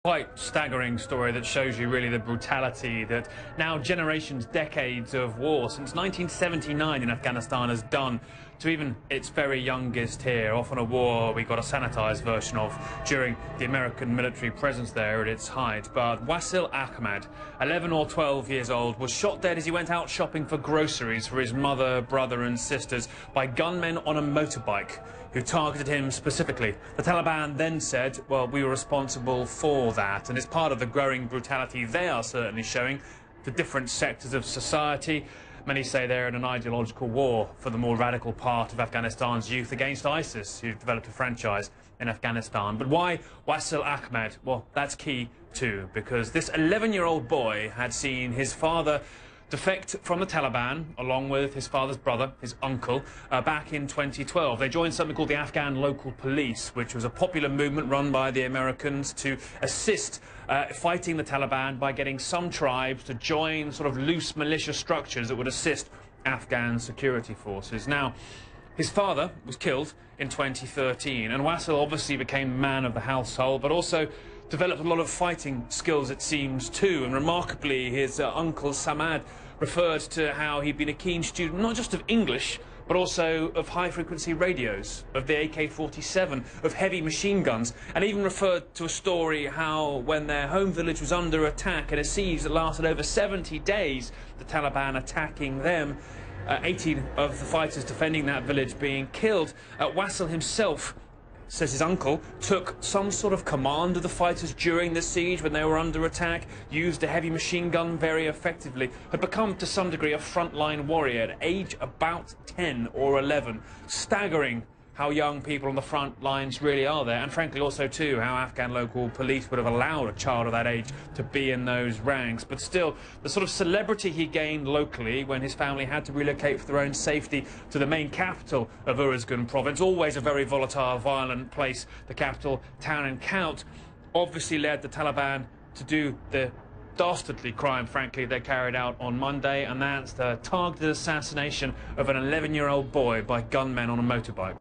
Quite staggering story that shows you really the brutality that now generations, decades of war since 1979 in Afghanistan has done to even its very youngest here. Often a war we got a sanitized version of during the American military presence there at its height. But Wasil Ahmad, 11 or 12 years old, was shot dead as he went out shopping for groceries for his mother, brother and sisters by gunmen on a motorbike who targeted him specifically. The Taliban then said, well, we were responsible for that, and it's part of the growing brutality they are certainly showing to different sectors of society. Many say they're in an ideological war for the more radical part of Afghanistan's youth against ISIS, who've developed a franchise in Afghanistan. But why Wasil Ahmad? Well, that's key too, because this 11-year-old boy had seen his father defect from the Taliban, along with his father's brother, his uncle, back in 2012. They joined something called the Afghan Local Police, which was a popular movement run by the Americans to assist fighting the Taliban by getting some tribes to join sort of loose militia structures that would assist Afghan security forces. Now, his father was killed in 2013, and Wasil obviously became man of the household, but also developed a lot of fighting skills, it seems, too. And remarkably, his uncle Samad referred to how he'd been a keen student, not just of English, but also of high-frequency radios, of the AK-47, of heavy machine guns, and even referred to a story how when their home village was under attack in a siege that lasted over 70 days, the Taliban attacking them, 18 of the fighters defending that village being killed. Wasil himself says his uncle took some sort of command of the fighters during the siege when they were under attack, used a heavy machine gun very effectively, had become to some degree a frontline warrior at age about 10 or 11. Staggering how young people on the front lines really are there, and frankly also too how Afghan local police would have allowed a child of that age to be in those ranks. But still, the sort of celebrity he gained locally when his family had to relocate for their own safety to the main capital of Uruzgan province, always a very volatile, violent place, the capital town and count, obviously led the Taliban to do the dastardly crime, frankly, they carried out on Monday, and that's the targeted assassination of an 11-year-old boy by gunmen on a motorbike.